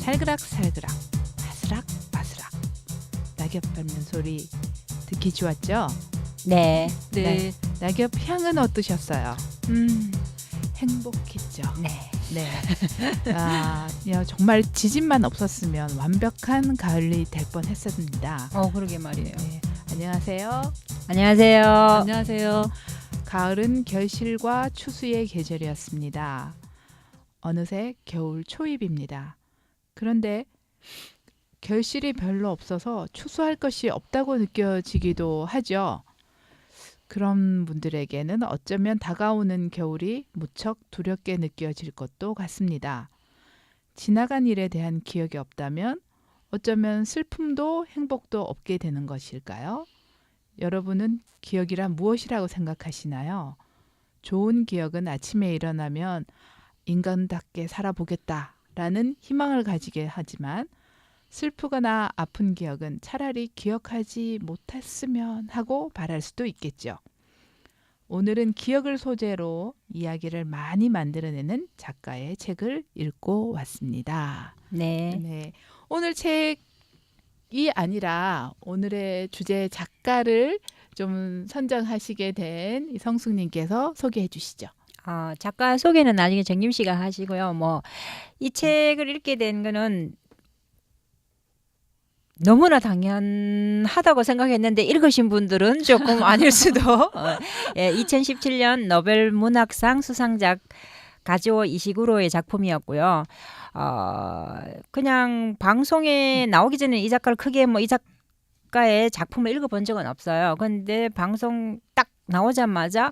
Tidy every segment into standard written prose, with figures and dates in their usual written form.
살그락살그락 바스락바스락 낙엽 밟는 소리 듣기 좋았죠? 네. 네. 낙엽 향은 어떠셨어요? 행복했죠. 네. 네. 정말 지진만 없었으면 완벽한 가을이 될 뻔했습니다. 그러게 말이에요. 네. 안녕하세요. 안녕하세요. 안녕하세요. 가을은 결실과 추수의 계절이었습니다. 어느새 겨울 초입입니다. 그런데 결실이 별로 없어서 추수할 것이 없다고 느껴지기도 하죠. 그런 분들에게는 어쩌면 다가오는 겨울이 무척 두렵게 느껴질 것도 같습니다. 지나간 일에 대한 기억이 없다면 어쩌면 슬픔도 행복도 없게 되는 것일까요? 여러분은 기억이란 무엇이라고 생각하시나요? 좋은 기억은 아침에 일어나면 인간답게 살아보겠다라는 희망을 가지게 하지만 슬프거나 아픈 기억은 차라리 기억하지 못했으면 하고 바랄 수도 있겠죠. 오늘은 기억을 소재로 이야기를 많이 만들어내는 작가의 책을 읽고 왔습니다. 네. 네. 오늘 책이 아니라 오늘의 주제 작가를 좀 선정하시게 된 이성숙님께서 소개해 주시죠. 작가 소개는 나중에 정림 씨가 하시고요. 이 책을 읽게 된 거는 너무나 당연하다고 생각했는데 읽으신 분들은 조금 아닐 수도. 2017년 노벨 문학상 수상작 가즈오 이시구로의 작품이었고요. 그냥 방송에 나오기 전에 이 작가를 크게 이 작가의 작품을 읽어본 적은 없어요. 근데 방송 딱 나오자마자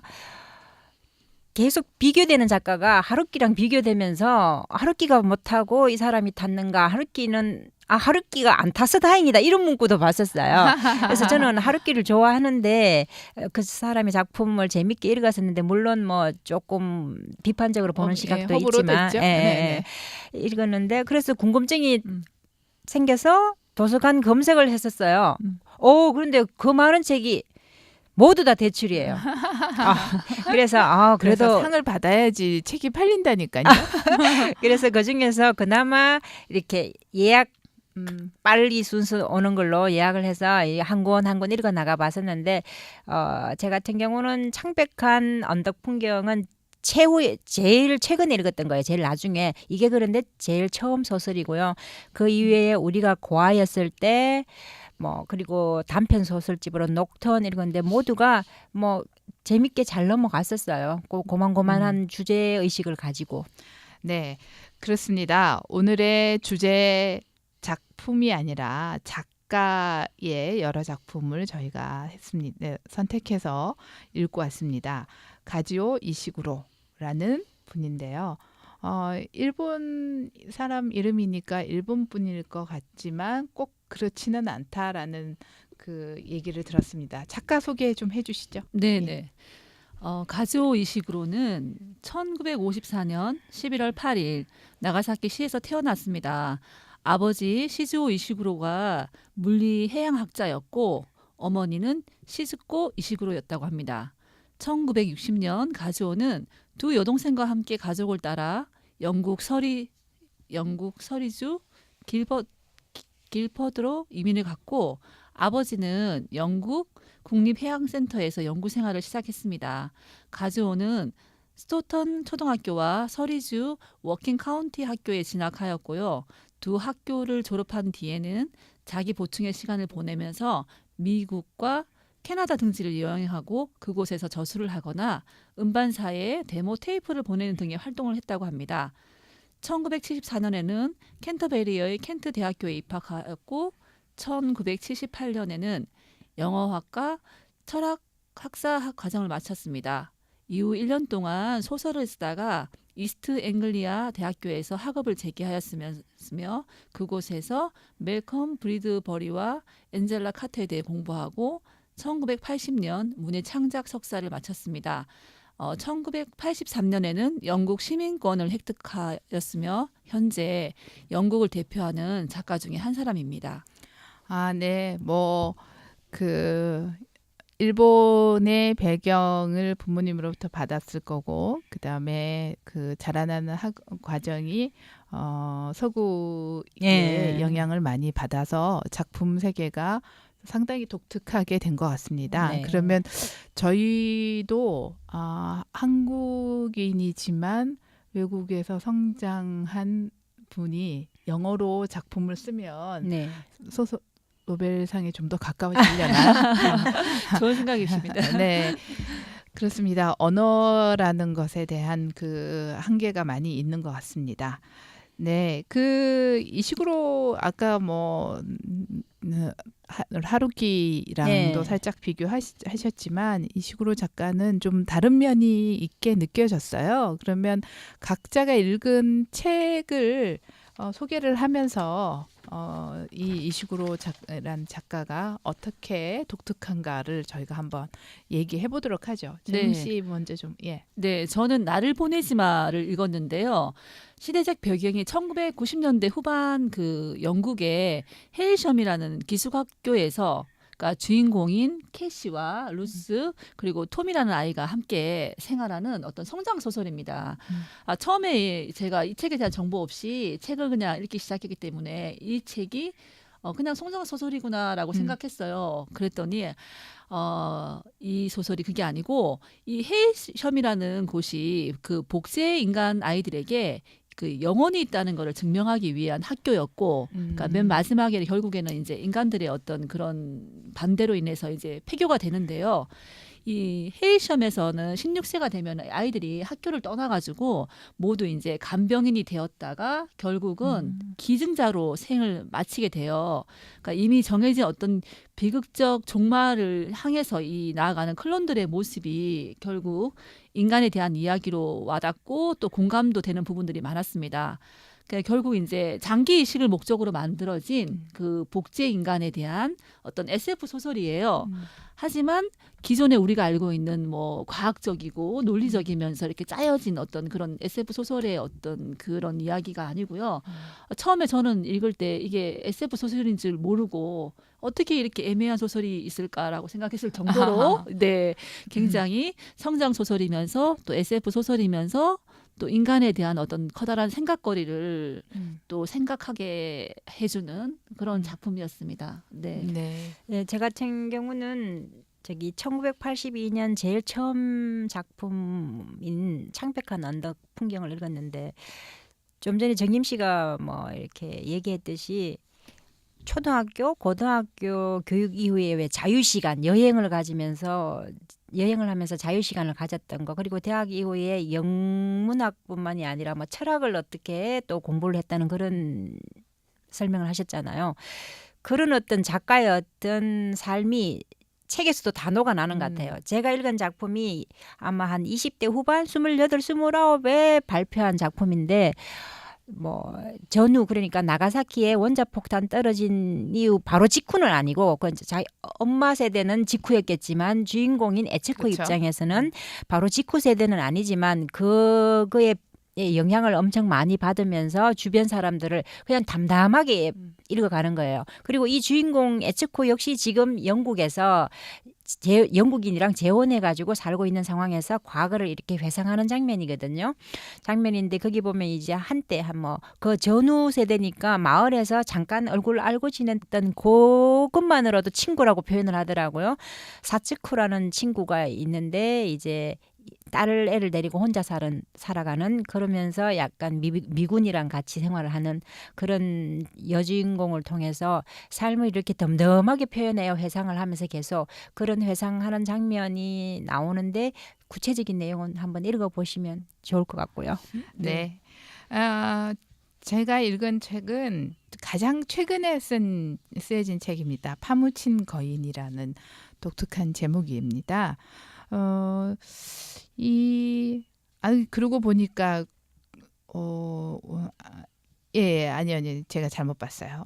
계속 비교되는 작가가 하루키랑 비교되면서 하루키가 못하고 이 사람이 탔는가, 하루키가 안 타서 다행이다, 이런 문구도 봤었어요. 그래서 저는 하루키를 좋아하는데 그 사람의 작품을 재밌게 읽었었는데 물론 조금 비판적으로 보는 시각도 있지만 읽었는데 그래서 궁금증이 생겨서 도서관 검색을 했었어요. 그런데 그 많은 책이 모두 다 대출이에요. 그래서 그래도 상을 받아야지 책이 팔린다니까요. 그래서 그 중에서 그나마 이렇게 예약 빨리 순서 오는 걸로 예약을 해서 한 권 한 권 읽어 나가 봤었는데 제 같은 경우는 창백한 언덕 풍경은 제일 최근에 읽었던 거예요. 제일 나중에. 이게 그런데 제일 처음 소설이고요. 그 이외에 우리가 고아였을 때 그리고 단편 소설집으로 녹턴 읽었는데 모두가 재밌게 잘 넘어갔었어요. 고만고만한 주제 의식을 가지고. 네, 그렇습니다. 오늘의 주제 작품이 아니라 작가의 여러 작품을 저희가 선택해서 읽고 왔습니다. 가즈오 이시구로라는 분인데요. 일본 사람 이름이니까 일본 분일 것 같지만 꼭 그렇지는 않다라는 그 얘기를 들었습니다. 작가 소개 좀 해주시죠. 네네. 가즈오 이시구로는 1954년 11월 8일 나가사키시에서 태어났습니다. 아버지 시즈오 이시구로가 물리 해양학자였고 어머니는 시즈코 이시구로였다고 합니다. 1960년 가즈오는 두 여동생과 함께 가족을 따라 영국 서리주 길퍼드로 이민을 갔고 아버지는 영국 국립해양센터에서 연구 생활을 시작했습니다. 가즈오는 스토턴 초등학교와 서리주 워킹 카운티 학교에 진학하였고요. 두 학교를 졸업한 뒤에는 자기 보충의 시간을 보내면서 미국과 캐나다 등지를 여행하고 그곳에서 저술을 하거나 음반사에 데모 테이프를 보내는 등의 활동을 했다고 합니다. 1974년에는 캔터베리의 켄트 대학교에 입학하였고 1978년에는 영어학과 철학 학사 과정을 마쳤습니다. 이후 1년 동안 소설을 쓰다가 이스트 앵글리아 대학교에서 학업을 재개하였으며 그곳에서 멜컴 브리드버리와 엔젤라 카터에 대해 공부하고 1980년 문예 창작 석사를 마쳤습니다. 1983년에는 영국 시민권을 획득하였으며 현재 영국을 대표하는 작가 중에 한 사람입니다. 네. 일본의 배경을 부모님으로부터 받았을 거고, 그 다음에 그 자라나는 과정이 서구의 예. 영향을 많이 받아서 작품 세계가 상당히 독특하게 된 것 같습니다. 네. 그러면 저희도 한국인이지만 외국에서 성장한 분이 영어로 작품을 쓰면 네. 노벨상에 좀 더 가까워지려나? 좋은 생각이십니다. 네, 그렇습니다. 언어라는 것에 대한 그 한계가 많이 있는 것 같습니다. 네, 이 식으로 아까 뭐 하루키랑도 네. 살짝 비교하셨지만 이식으로 작가는 좀 다른 면이 있게 느껴졌어요. 그러면 각자가 읽은 책을 소개를 하면서 이식으로 란 작가가 어떻게 독특한가를 저희가 한번 얘기해 보도록 하죠. 재민 씨 먼저 좀 예. 네, 저는 나를 보내지 마를 읽었는데요. 시대적 배경이 1990년대 후반 그 영국의 헤일섬이라는 기숙학교에서 그러니까 주인공인 캐시와 루스 그리고 톰이라는 아이가 함께 생활하는 어떤 성장 소설입니다. 처음에 제가 이 책에 대한 정보 없이 책을 그냥 읽기 시작했기 때문에 이 책이 그냥 성장 소설이구나라고 생각했어요. 그랬더니 이 소설이 그게 아니고 이 헤이섬이라는 곳이 그 복제 인간 아이들에게 그 영혼이 있다는 것을 증명하기 위한 학교였고, 그러니까 맨 마지막에 결국에는 이제 인간들의 어떤 그런 반대로 인해서 이제 폐교가 되는데요. 이 헤이섬에서는 16세가 되면 아이들이 학교를 떠나가지고 모두 이제 간병인이 되었다가 결국은 기증자로 생을 마치게 돼요. 그러니까 이미 정해진 어떤 비극적 종말을 향해서 이 나아가는 클론들의 모습이 결국 인간에 대한 이야기로 와닿고 또 공감도 되는 부분들이 많았습니다. 그러니까 결국 이제 장기 이식을 목적으로 만들어진 그 복제 인간에 대한 어떤 SF 소설이에요. 하지만 기존에 우리가 알고 있는 뭐 과학적이고 논리적이면서 이렇게 짜여진 어떤 그런 SF 소설의 어떤 그런 이야기가 아니고요. 처음에 저는 읽을 때 이게 SF 소설인 줄 모르고 어떻게 이렇게 애매한 소설이 있을까라고 생각했을 정도로 네, 굉장히 성장 소설이면서 또 SF 소설이면서 또 인간에 대한 어떤 커다란 생각거리를 또 생각하게 해주는 그런 작품이었습니다. 네. 네. 네, 제 같은 경우는 1982년 제일 처음 작품인 창백한 언덕 풍경을 읽었는데 좀 전에 정림 씨가 뭐 이렇게 얘기했듯이 초등학교, 고등학교 교육 이후에 왜 자유시간, 여행을 하면서 자유시간을 가졌던 거, 그리고 대학 이후에 영문학뿐만이 아니라 뭐 철학을 어떻게 또 공부를 했다는 그런 설명을 하셨잖아요. 그런 어떤 작가의 어떤 삶이 책에서도 다 녹아나는 것 같아요. 제가 읽은 작품이 아마 한 20대 후반 28, 29에 발표한 작품인데 뭐 전후 그러니까 나가사키에 원자폭탄 떨어진 이후 바로 직후는 아니고 그건 자기 엄마 세대는 직후였겠지만 주인공인 에체코 그렇죠. 입장에서는 바로 직후 세대는 아니지만 그거에 영향을 엄청 많이 받으면서 주변 사람들을 그냥 담담하게 읽어가는 거예요. 그리고 이 주인공 에츠코 역시 지금 영국에서 영국인이랑 재혼해가지고 살고 있는 상황에서 과거를 이렇게 회상하는 장면이거든요. 장면인데 거기 보면 이제 한때 그 전후 세대니까 마을에서 잠깐 얼굴 알고 지냈던 그것만으로도 친구라고 표현을 하더라고요. 사츠쿠라는 친구가 있는데 이제 애를 데리고 혼자 살아가는 그러면서 약간 미군이랑 같이 생활을 하는 그런 여주인공을 통해서 삶을 이렇게 덤덤하게 표현해요. 회상을 하면서 계속 그런 회상하는 장면이 나오는데 구체적인 내용은 한번 읽어보시면 좋을 것 같고요. 네. 제가 읽은 책은 가장 최근에 쓰여진 책입니다. 파무친 거인이라는 독특한 제목입니다. 그러고 보니까 아니 제가 잘못 봤어요.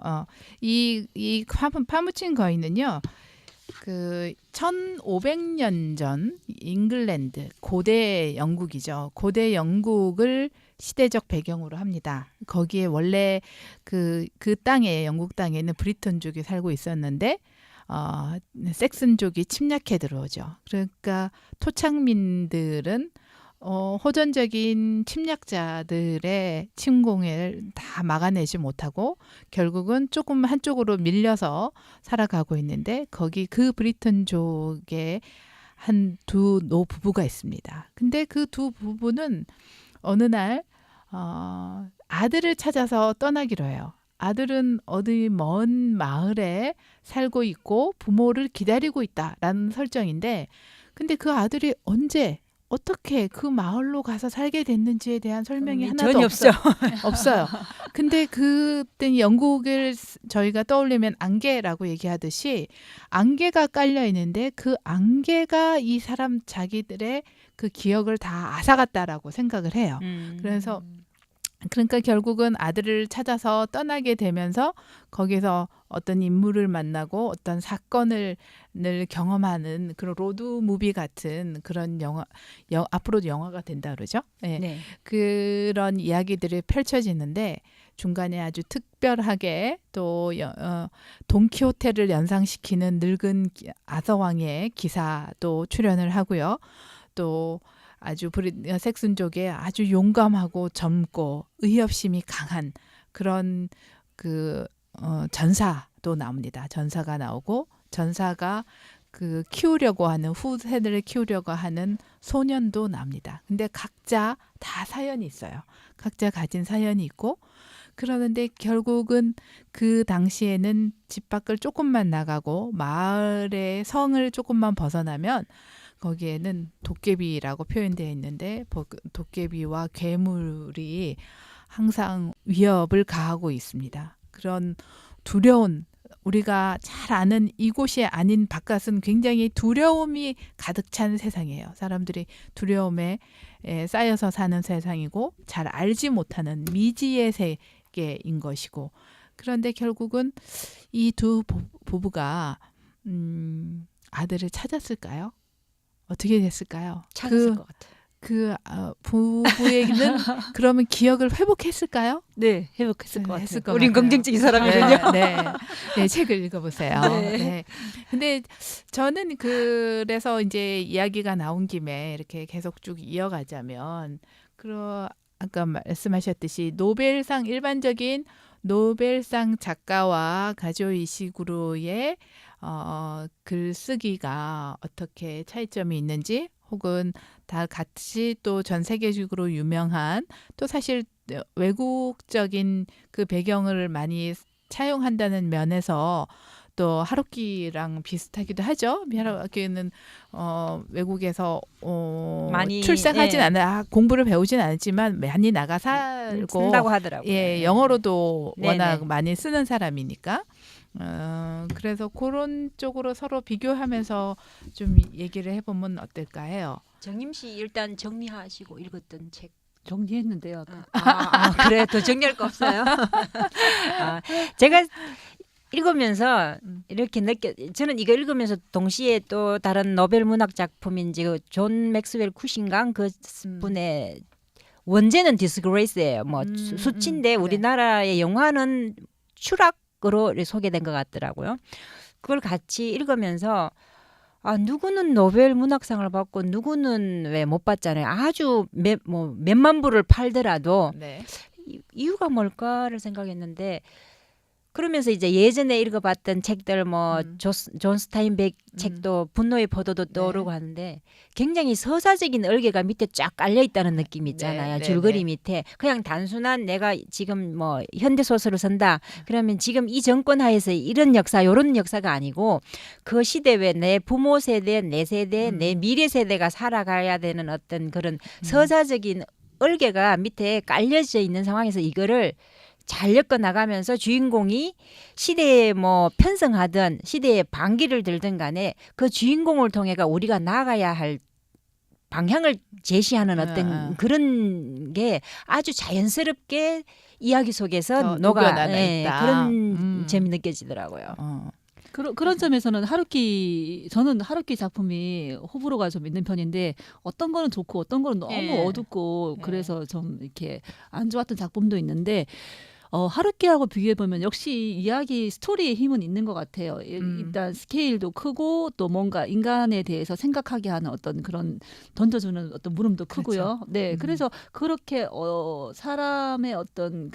이 파무친 거인은요. 그 1500년 전 잉글랜드 고대 영국이죠. 고대 영국을 시대적 배경으로 합니다. 거기에 원래 그 땅에 영국 땅에는 브리턴족이 살고 있었는데 섹슨족이 침략해 들어오죠. 그러니까 토착민들은 호전적인 침략자들의 침공을 다 막아내지 못하고 결국은 조금 한쪽으로 밀려서 살아가고 있는데 거기 그 브리튼족의 한 두 노부부가 있습니다. 근데 그 두 부부는 어느 날 아들을 찾아서 떠나기로 해요. 아들은 어디 먼 마을에 살고 있고 부모를 기다리고 있다라는 설정인데 근데 그 아들이 언제 어떻게 그 마을로 가서 살게 됐는지에 대한 설명이 하나도 전혀 없죠. 없어요. 근데 그때 영국을 저희가 떠올리면 안개라고 얘기하듯이 안개가 깔려 있는데 그 안개가 이 사람 자기들의 그 기억을 다 앗아갔다라고 생각을 해요. 그래서 그러니까 결국은 아들을 찾아서 떠나게 되면서 거기서 어떤 인물을 만나고 어떤 사건을 늘 경험하는 그런 로드 무비 같은 그런 앞으로도 영화가 된다 그러죠. 네. 네. 그런 이야기들이 펼쳐지는데 중간에 아주 특별하게 또 돈키호테를 연상시키는 늙은 아서왕의 기사도 출연을 하고요. 또 아주 섹슨족의 아주 용감하고 젊고 의협심이 강한 그런 전사도 나옵니다. 전사가 나오고 전사가 키우려고 하는 후세대를 키우려고 하는 소년도 나옵니다. 근데 각자 다 사연이 있어요. 각자 가진 사연이 있고 그러는데 결국은 그 당시에는 집 밖을 조금만 나가고 마을의 성을 조금만 벗어나면 거기에는 도깨비라고 표현되어 있는데 도깨비와 괴물이 항상 위협을 가하고 있습니다. 그런 두려운 우리가 잘 아는 이곳이 아닌 바깥은 굉장히 두려움이 가득 찬 세상이에요. 사람들이 두려움에 쌓여서 사는 세상이고 잘 알지 못하는 미지의 세계인 것이고 그런데 결국은 이 두 부부가 아들을 찾았을까요? 어떻게 됐을까요? 찾았을 것 같아요. 부부에게는 그러면 기억을 회복했을까요? 네, 회복했을 것 했을 같아요. 것 우린 같아요. 긍정적인 사람이군요. 네, 책을 읽어보세요. 네. 네. 근데 저는 그래서 이제 이야기가 나온 김에 이렇게 계속 쭉 이어가자면, 아까 말씀하셨듯이 일반적인 노벨상 작가와 가조 이시구로의 글쓰기가 어떻게 차이점이 있는지 혹은 다 같이 또 전 세계적으로 유명한 또 사실 외국적인 그 배경을 많이 차용한다는 면에서 또 하루키랑 비슷하기도 하죠. 하루키는 외국에서 많이, 출생하진 예. 공부를 배우진 않았지만 많이 나가 살고 쓴다고 하더라고요. 예, 네. 영어로도 네네. 워낙 많이 쓰는 사람이니까. 그래서 그런 쪽으로 서로 비교하면서 좀 얘기를 해보면 어떨까 해요. 정임 씨 일단 정리하시고 읽었던 책. 정리했는데요. 아까. 그래 더 정리할 거 없어요. 제가 읽으면서 이렇게 저는 이거 읽으면서 동시에 또 다른 노벨 문학 작품인지 존 맥스웰 쿠신강 그 분의 원제는 디스그레이스예요. 뭐 수치인데 네. 우리나라의 영화는 추락으로 소개된 것 같더라고요. 그걸 같이 읽으면서 누구는 노벨 문학상을 받고 누구는 왜 못 받잖아요. 아주 몇만 부를 팔더라도 네. 이유가 뭘까를 생각했는데 그러면서 이제 예전에 읽어봤던 책들 존 스타인백 책도 분노의 포도도 떠오르고 하는데 굉장히 서사적인 얼개가 밑에 쫙 깔려 있다는 느낌 있잖아요. 네, 줄거리 네. 밑에 그냥 단순한 내가 지금 현대 소설을 쓴다. 그러면 지금 이 정권 하에서 이런 역사, 요런 역사가 아니고 그 시대 왜 내 부모 세대, 내 세대, 내 미래 세대가 살아가야 되는 어떤 그런 서사적인 얼개가 밑에 깔려져 있는 상황에서 이거를 잘 엮어 나가면서 주인공이 시대에 편성하든 시대에 반기를 들든 간에 그 주인공을 통해가 우리가 나가야 할 방향을 제시하는 어떤 그런 게 아주 자연스럽게 이야기 속에서 녹여나가 있다. 그런 점이 느껴지더라고요. 그런 점에서는 저는 하루키 작품이 호불호가 좀 있는 편인데 어떤 거는 좋고 어떤 거는 너무 어둡고 그래서 좀 이렇게 안 좋았던 작품도 있는데 하루키하고 비교해 보면 역시 이야기 스토리의 힘은 있는 것 같아요. 일단 스케일도 크고 또 뭔가 인간에 대해서 생각하게 하는 어떤 그런 던져주는 어떤 물음도 크고요. 네, 그래서 그렇게 사람의 어떤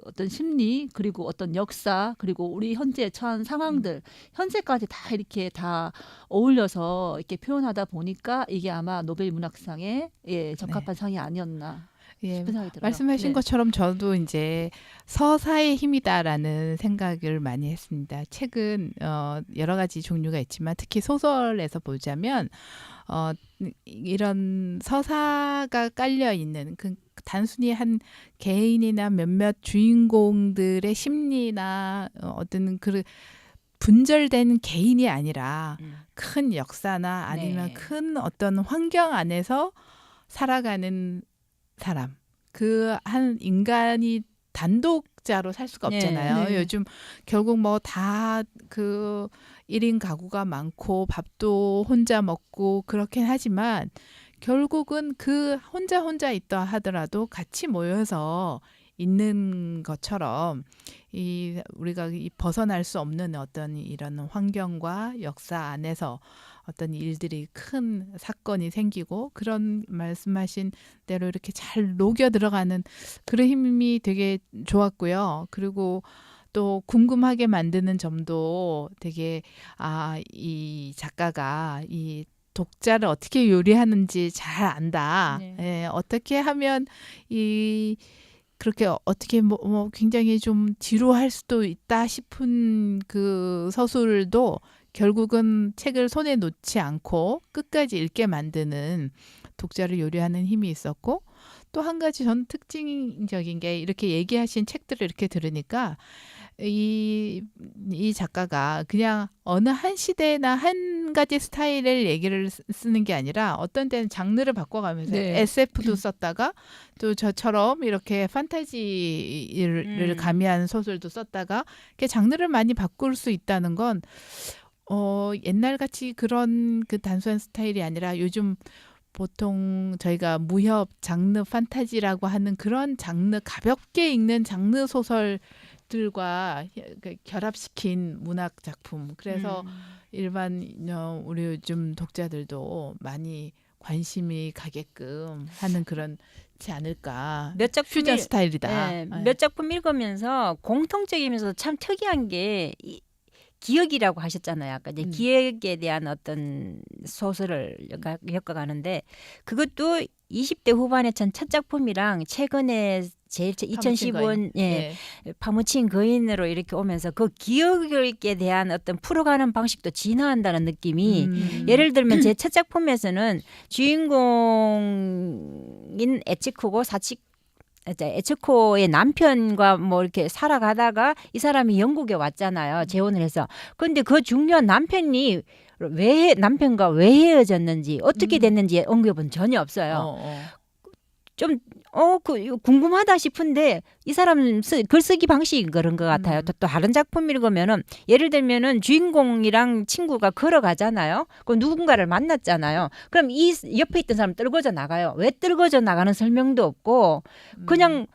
어떤 심리 그리고 어떤 역사 그리고 우리 현재 처한 상황들 현재까지 다 이렇게 다 어울려서 이렇게 표현하다 보니까 이게 아마 노벨 문학상에 적합한 상이 아니었나. 예, 싶은 생각이 들어요. 말씀하신 네. 것처럼 저도 이제 서사의 힘이다라는 생각을 많이 했습니다. 책은 여러 가지 종류가 있지만 특히 소설에서 보자면 이런 서사가 깔려 있는 단순히 한 개인이나 몇몇 주인공들의 심리나 어떤 그 분절된 개인이 아니라 큰 역사나 아니면 네. 큰 어떤 환경 안에서 살아가는 사람, 그 한 인간이 단독자로 살 수가 네, 없잖아요. 네. 요즘 결국 뭐 다 그 1인 가구가 많고 밥도 혼자 먹고 그렇긴 하지만 결국은 그 혼자 있다 하더라도 같이 모여서 있는 것처럼 우리가 벗어날 수 없는 어떤 이런 환경과 역사 안에서 어떤 일들이 큰 사건이 생기고 그런 말씀하신 대로 이렇게 잘 녹여 들어가는 그런 힘이 되게 좋았고요. 그리고 또 궁금하게 만드는 점도 되게 이 작가가 이 독자를 어떻게 요리하는지 잘 안다. 네. 예, 어떻게 하면 그렇게 어떻게 뭐 굉장히 좀 지루할 수도 있다 싶은 그 서술도 결국은 책을 손에 놓지 않고 끝까지 읽게 만드는 독자를 요리하는 힘이 있었고 또 한 가지 전 특징적인 게 이렇게 얘기하신 책들을 이렇게 들으니까 이 작가가 그냥 어느 한 시대나 한 가지 스타일의 얘기를 쓰는 게 아니라 어떤 때는 장르를 바꿔가면서 네. SF도 썼다가 또 저처럼 이렇게 판타지를 가미한 소설도 썼다가 이렇게 장르를 많이 바꿀 수 있다는 건 옛날같이 그런 그 단순한 스타일이 아니라 요즘 보통 저희가 무협 장르 판타지라고 하는 그런 장르 가볍게 읽는 장르 소설들과 결합시킨 문학 작품. 그래서 일반 우리 요즘 독자들도 많이 관심이 가게끔 하는 그런지 않을까. 몇 작품 퓨전 스타일이다. 네, 몇 작품 읽으면서 공통적이면서 참 특이한 게 기억이라고 하셨잖아요. 아까 이제 기억에 대한 어떤 소설을 엮어가는데 그것도 20대 후반에 첫 작품이랑 최근에 제일 2015년 파묻힌 거인으로 이렇게 오면서 그 기억에 대한 어떤 풀어가는 방식도 진화한다는 느낌이 예를 들면 제 첫 작품에서는 주인공인 에치코고 에츠코의 남편과 뭐 이렇게 살아가다가 이 사람이 영국에 왔잖아요. 재혼을 해서. 그런데 그 중요한 남편이 남편과 왜 헤어졌는지 어떻게 됐는지 언급은 전혀 없어요. 좀 이거 궁금하다 싶은데 이 사람 글쓰기 방식이 그런 것 같아요. 또 다른 작품 읽으면은 예를 들면은 주인공이랑 친구가 걸어가잖아요. 그 누군가를 만났잖아요. 그럼 이 옆에 있던 사람 떨궈져 나가요. 왜 떨궈져 나가는 설명도 없고 그냥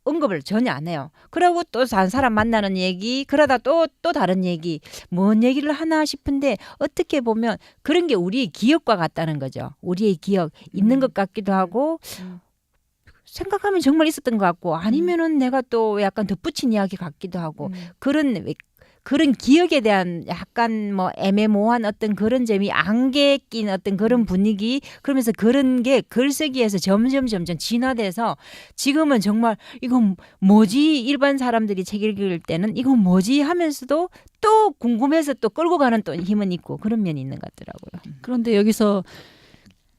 언급을 전혀 안 해요. 그러고 또 다른 사람 만나는 얘기, 그러다 또 다른 얘기, 뭔 얘기를 하나 싶은데 어떻게 보면 그런 게 우리의 기억과 같다는 거죠. 우리의 기억 있는 것 같기도 하고 생각하면 정말 있었던 것 같고 아니면은 내가 또 약간 덧붙인 이야기 같기도 하고 그런 기억에 대한 약간 뭐 애매모호한 어떤 그런 점이 안개 낀 어떤 그런 분위기 그러면서 그런 게 글쓰기에서 점점 진화돼서 지금은 정말 이건 뭐지 일반 사람들이 책 읽을 때는 이건 뭐지 하면서도 또 궁금해서 또 끌고 가는 또 힘은 있고 그런 면이 있는 것 같더라고요. 그런데 여기서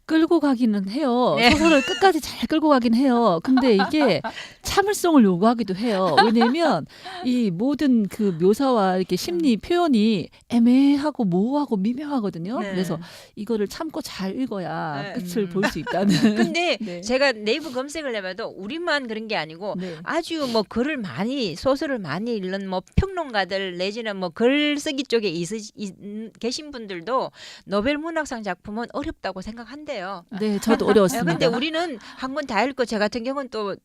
끌고 가기는 해요. 네. 소설을 끝까지 잘 끌고 가긴 해요. 근데 이게 참을성을 요구하기도 해요. 왜냐면 이 모든 그 묘사와 이렇게 심리 표현이 애매하고 모호하고 미묘하거든요. 네. 그래서 이거를 참고 잘 읽어야 네. 끝을 볼 수 있다는. 근데 네. 제가 네이버 검색을 해봐도 우리만 그런 게 아니고 네. 아주 뭐 글을 많이 소설을 많이 읽는 뭐 평론가들 내지는 뭐 글쓰기 쪽에 계신 분들도 노벨 문학상 작품은 어렵다고 생각한대요. 네, 저도 어려웠습니다. 근데 우리는 한 권 다 읽고 저 같은 경우는 또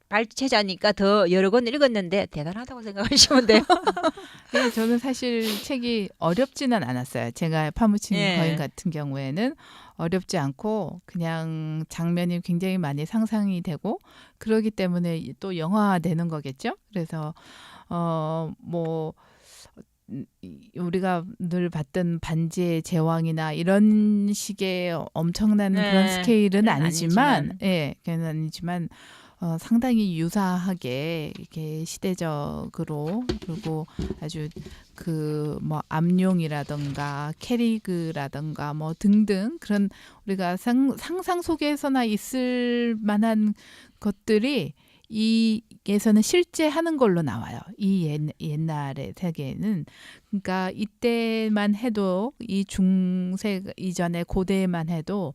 발췌자니까 더 여러 권 읽었는데 대단하다고 생각하시면 돼요. 네, 저는 사실 책이 어렵지는 않았어요. 제가 파묻히는 예. 거인 같은 경우에는 어렵지 않고 그냥 장면이 굉장히 많이 상상이 되고 그러기 때문에 또 영화화되는 거겠죠. 그래서 뭐 우리가 늘 봤던 반지의 제왕이나 이런 식의 엄청난 네, 그런 스케일은 그건 아니지만, 아니지만. 예, 그건 아니지만 상당히 유사하게 이렇게 시대적으로 그리고 아주 그 뭐 암룡이라든가 캐리그라든가 뭐 등등 그런 우리가 상상 속에서나 있을 만한 것들이 이에서는 실제 하는 걸로 나와요. 이 옛날의 세계는 그러니까 이때만 해도 이 중세 이전의 고대만 해도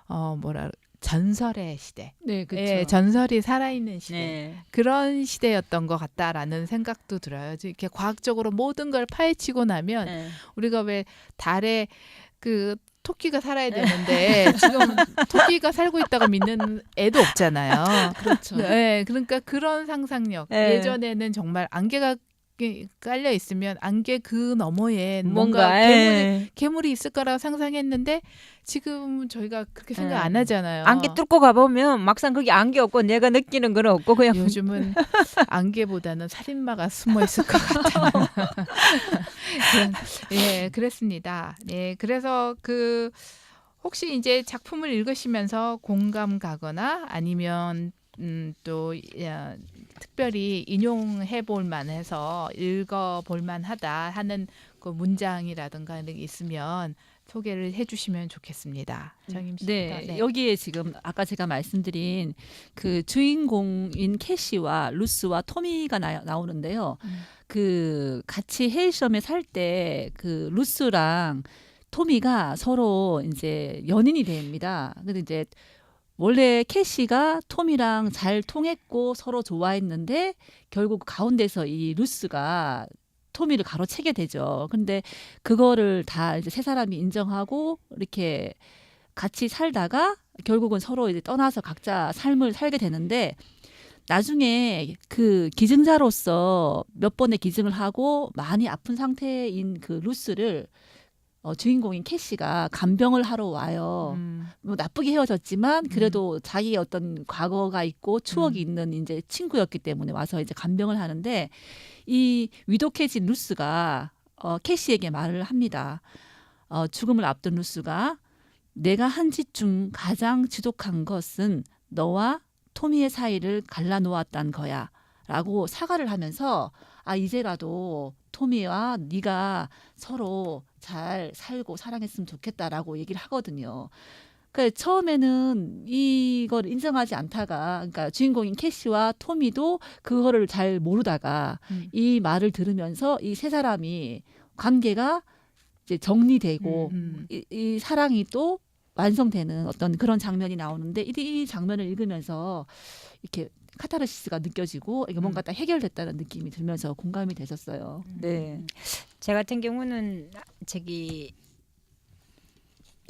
뭐라 전설의 시대. 네, 그렇죠. 예, 전설이 살아있는 시대. 네. 그런 시대였던 것 같다라는 생각도 들어요. 이렇게 과학적으로 모든 걸 파헤치고 나면 네. 우리가 왜 달에 그 토끼가 살아야 되는데 지금 토끼가 살고 있다고 믿는 애도 없잖아요. 그렇죠. 네, 그러니까 그런 상상력. 네. 예전에는 정말 안개가 깔려 있으면 안개 그 너머에 뭔가 뭔가 괴물이 있을 거라고 상상했는데 지금 저희가 그렇게 생각 안 예. 하잖아요. 안개 뚫고 가보면 막상 거기 안개 없고 내가 느끼는 건 없고 그냥 요즘은 안개보다는 살인마가 숨어 있을 것 같아요. 예, 그랬습니다. 예, 그래서 그 혹시 이제 작품을 읽으시면서 공감 가거나 아니면 또 특별히 인용해 볼 만해서 읽어 볼 만하다 하는 그 문장이라든가 이런 게 있으면 소개를 해주시면 좋겠습니다. 정임 씨. 네, 여기에 지금 아까 제가 말씀드린 그 주인공인 캐시와 루스와 토미가 나오는데요. 그 같이 헤이섬에 살 때 그 루스랑 토미가 서로 이제 연인이 됩니다. 근데 이제 원래 캐시가 톰이랑 잘 통했고 서로 좋아했는데 결국 가운데서 이 루스가 토미를 가로채게 되죠. 근데 그거를 다 이제 세 사람이 인정하고 이렇게 같이 살다가 결국은 서로 이제 떠나서 각자 삶을 살게 되는데 나중에 그 기증자로서 몇 번의 기증을 하고 많이 아픈 상태인 그 루스를 주인공인 캐시가 간병을 하러 와요. 뭐 나쁘게 헤어졌지만 그래도 자기의 어떤 과거가 있고 추억이 있는 이제 친구였기 때문에 와서 이제 간병을 하는데 이 위독해진 루스가 캐시에게 말을 합니다. 죽음을 앞둔 루스가 내가 한 짓 중 가장 지독한 것은 너와 토미의 사이를 갈라놓았단 거야. 라고 사과를 하면서 이제라도 토미와 네가 서로 잘 살고 사랑했으면 좋겠다라고 얘기를 하거든요. 그러니까 처음에는 이걸 인정하지 않다가 그러니까 주인공인 캐시와 토미도 그거를 잘 모르다가 이 말을 들으면서 이 세 사람이 관계가 이제 정리되고 이 사랑이 또 완성되는 어떤 그런 장면이 나오는데 이 장면을 읽으면서 이렇게 카타르시스가 느껴지고 이게 뭔가 딱 해결됐다는 느낌이 들면서 공감이 됐었어요. 네. 제 같은 경우는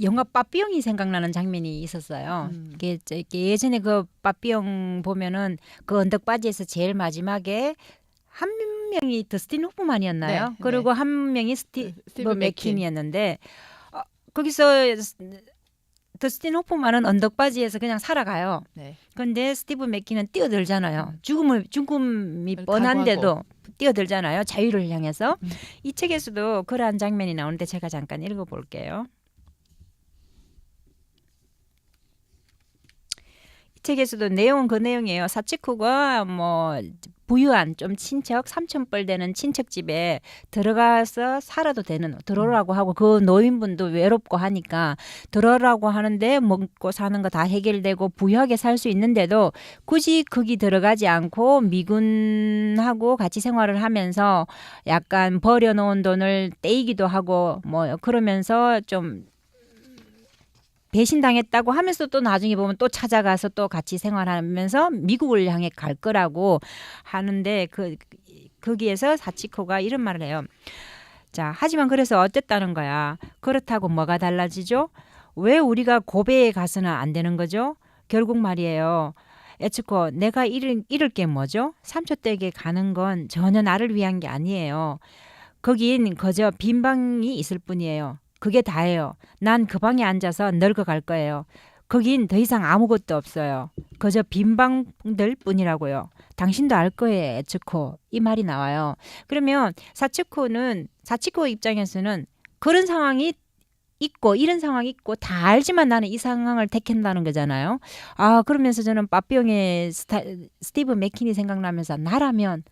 영화 빠삐용이 생각나는 장면이 있었어요. 이게 예전에 그 빠삐용 보면은 그 언덕바지에서 제일 마지막에 한 명이 더스틴 호프만이었나요? 네, 그리고 한 명이 스티브 맥퀸. 맥퀸이었는데 거기서 더스틴 호프만은 언덕바지에서 그냥 살아가요. 네. 근데 스티브 맥퀸은 뛰어들잖아요. 죽음이 각오하고. 뻔한데도 뛰어들잖아요. 자유를 향해서. 이 책에서도 그러한 장면이 나오는데 제가 잠깐 읽어볼게요. 이 책에서도 내용은 그 내용이에요. 사치쿠가 뭐 부유한 좀 친척 3,000벌 되는 친척 집에 들어가서 살아도 되는 들어오라고 하고 그 노인분도 외롭고 하니까 들어오라고 하는데 먹고 사는 거 다 해결되고 부유하게 살 수 있는데도 굳이 거기 들어가지 않고 미군하고 같이 생활을 하면서 약간 버려놓은 돈을 떼이기도 하고 뭐 그러면서 좀 배신당했다고 하면서 또 나중에 보면 또 찾아가서 또 같이 생활하면서 미국을 향해 갈 거라고 하는데 거기에서 사치코가 이런 말을 해요. 자, 하지만 그래서 어쨌다는 거야. 그렇다고 뭐가 달라지죠? 왜 우리가 고베에 가서는 안 되는 거죠? 결국 말이에요. 에츠코 내가 잃을 게 뭐죠? 삼초댁에 가는 건 전혀 나를 위한 게 아니에요. 거긴 그저 빈 방이 있을 뿐이에요. 그게 다예요. 난 그 방에 앉아서 늙어갈 거예요. 거긴 더 이상 아무것도 없어요. 그저 빈 방들 뿐이라고요. 당신도 알 거예요, 에츠코. 이 말이 나와요. 그러면 사치코 입장에서는 그런 상황이 있고 이런 상황이 있고 다 알지만 나는 이 상황을 택한다는 거잖아요. 아, 그러면서 저는 빠삐용의 스티브 맥킨이 생각나면서 나라면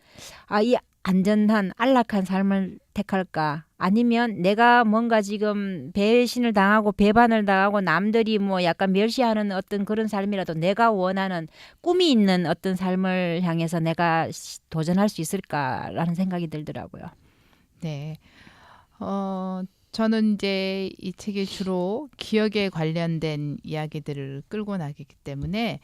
이 안전한 안락한 삶을 택할까? 아니면 내가 뭔가 지금 배신을 당하고 배반을 당하고 남들이 뭐 약간 멸시하는 어떤 그런 삶이라도 내가 원하는 꿈이 있는 어떤 삶을 향해서 내가 도전할 수 있을까라는 생각이 들더라고요. 네. 저는 이제 이 책이 주로 기억에 관련된 이야기들을 끌고 나가기 때문에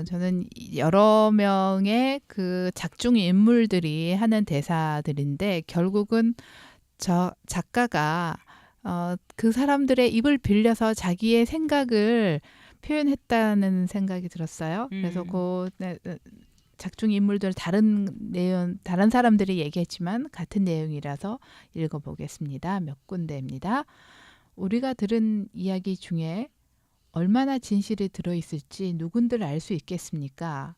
저는 여러 명의 그 작중 인물들이 하는 대사들인데 결국은 저 작가가 그 사람들의 입을 빌려서 자기의 생각을 표현했다는 생각이 들었어요. 그래서 그 작중 인물들 다른 내용, 다른 사람들이 얘기했지만 같은 내용이라서 읽어보겠습니다. 몇 군데입니다. 우리가 들은 이야기 중에 얼마나 진실이 들어있을지 누군들 알 수 있겠습니까?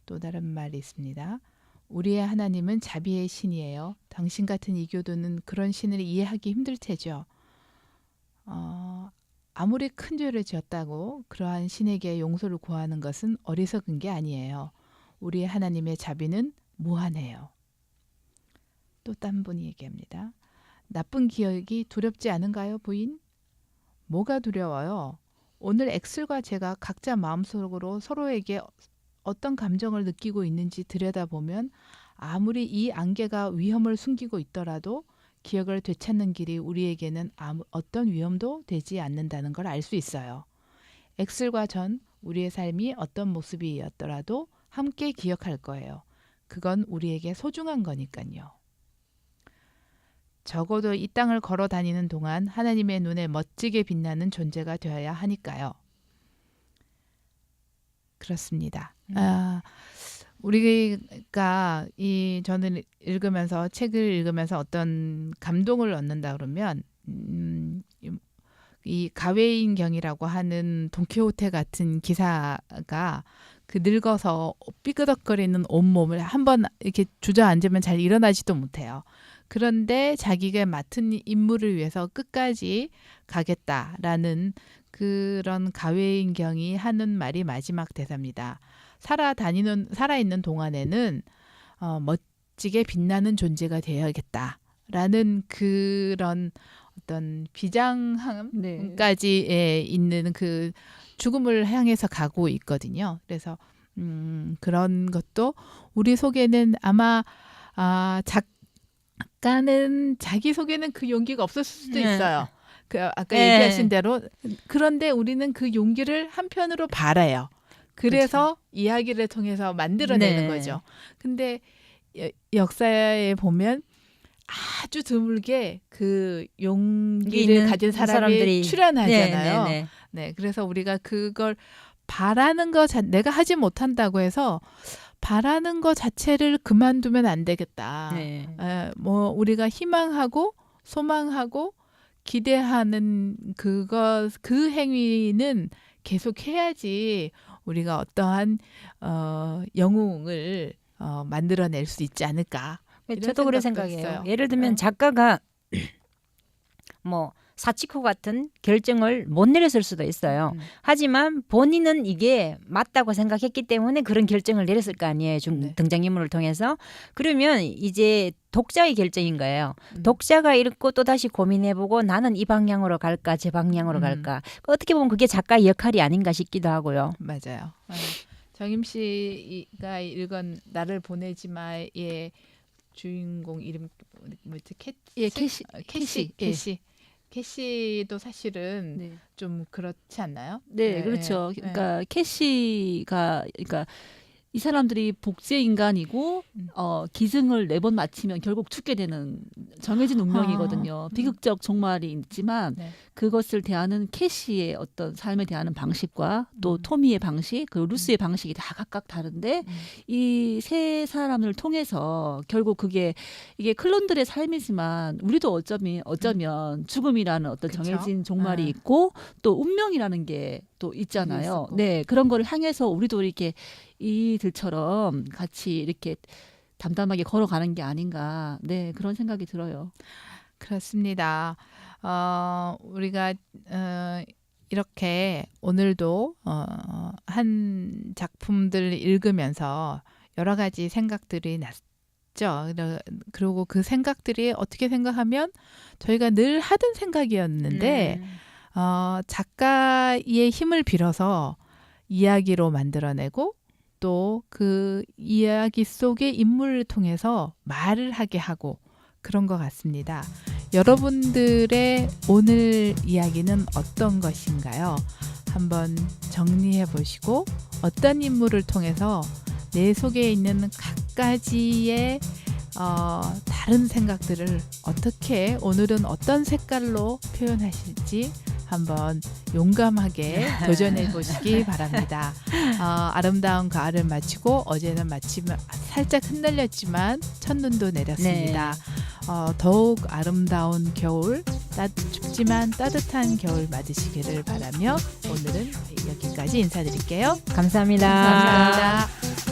또 다른 말이 있습니다. 우리의 하나님은 자비의 신이에요. 당신 같은 이교도는 그런 신을 이해하기 힘들 테죠. 아무리 큰 죄를 지었다고 그러한 신에게 용서를 구하는 것은 어리석은 게 아니에요. 우리의 하나님의 자비는 무한해요. 또 딴 분이 얘기합니다. 나쁜 기억이 두렵지 않은가요, 부인? 뭐가 두려워요? 오늘 엑슬과 제가 각자 마음속으로 서로에게 어떤 감정을 느끼고 있는지 들여다보면 아무리 이 안개가 위험을 숨기고 있더라도 기억을 되찾는 길이 우리에게는 어떤 위험도 되지 않는다는 걸 알 수 있어요. 엑슬과 전 우리의 삶이 어떤 모습이었더라도 함께 기억할 거예요. 그건 우리에게 소중한 거니까요. 적어도 이 땅을 걸어 다니는 동안 하나님의 눈에 멋지게 빛나는 존재가 되어야 하니까요. 그렇습니다. 우리가 저는 읽으면서 책을 읽으면서 어떤 감동을 얻는다 그러면 이 가웨인경이라고 하는 돈키호테 같은 기사가 그 늙어서 삐그덕거리는 온몸을 한번 이렇게 주저앉으면 잘 일어나지도 못해요. 그런데 자기가 맡은 임무를 위해서 끝까지 가겠다라는 그런 가웨인경이 하는 말이 마지막 대사입니다. 살아있는 동안에는 멋지게 빛나는 존재가 되어야겠다라는 그런 어떤 비장함까지 있는 그 죽음을 향해서 가고 있거든요. 그래서 그런 것도 우리 속에는 아마 작가는 자기 속에는 그 용기가 없었을 수도 있어요. 그 아까 얘기하신 대로. 그런데 우리는 그 용기를 한편으로 바라요. 그래서 그렇죠. 이야기를 통해서 만들어내는 거죠. 근데 역사에 보면 아주 드물게 그 용기를 가진 사람이 출연하잖아요. 네, 그래서 우리가 그걸 바라는 거 내가 하지 못한다고 해서 바라는 거 자체를 그만두면 안 되겠다. 뭐 우리가 희망하고 소망하고 기대하는 그 행위는 계속 해야지 우리가 어떠한 영웅을 만들어낼 수 있지 않을까. 저도 그런 생각해요. 예를 들면 작가가 뭐 사치코 같은 결정을 못 내렸을 수도 있어요. 하지만 본인은 이게 맞다고 생각했기 때문에 그런 결정을 내렸을 거 아니에요. 등장인물을 통해서. 그러면 이제 독자의 결정인 거예요. 독자가 읽고 또다시 고민해보고 나는 이 방향으로 갈까 저 방향으로 갈까. 어떻게 보면 그게 작가의 역할이 아닌가 싶기도 하고요. 맞아요. 정임 씨가 읽은 나를 보내지 마의 주인공 이름 뭐지? 캐시. 캐시도 사실은 좀 그렇지 않나요? 네, 그렇죠. 그러니까 캐시가 그러니까 이 사람들이 복제 인간이고 음. 기승을 4번 마치면 결국 죽게 되는 정해진 운명이거든요. 비극적 종말이 있지만 네. 그것을 대하는 캐시의 어떤 삶에 대하는 방식과 또 토미의 방식, 그리고 루스의 방식이 다 각각 다른데 이 세 사람을 통해서 결국 이게 클론들의 삶이지만 우리도 어쩌면 죽음이라는 어떤 그쵸? 정해진 종말이 아. 있고 또 운명이라는 게 또 있잖아요. 있었고. 네, 그런 거를 향해서 우리도 이렇게 이들처럼 같이 이렇게 담담하게 걸어가는 게 아닌가. 네, 그런 생각이 들어요. 그렇습니다. 우리가 이렇게 오늘도 한 작품들 읽으면서 여러 가지 생각들이 났죠. 그리고 그 생각들이 어떻게 생각하면 저희가 늘 하던 생각이었는데 작가의 힘을 빌어서 이야기로 만들어내고 또 그 이야기 속의 인물을 통해서 말을 하게 하고 그런 것 같습니다. 여러분들의 오늘 이야기는 어떤 것인가요? 한번 정리해 보시고 어떤 인물을 통해서 내 속에 있는 각가지의 다른 생각들을 어떻게 오늘은 어떤 색깔로 표현하실지 한번 용감하게 도전해 보시기 바랍니다. 아름다운 가을을 마치고 어제는 마침 살짝 흔들렸지만 첫눈도 내렸습니다. 더욱 아름다운 겨울, 춥지만 따뜻한 겨울 맞으시기를 바라며 오늘은 여기까지 인사드릴게요. 감사합니다. 감사합니다.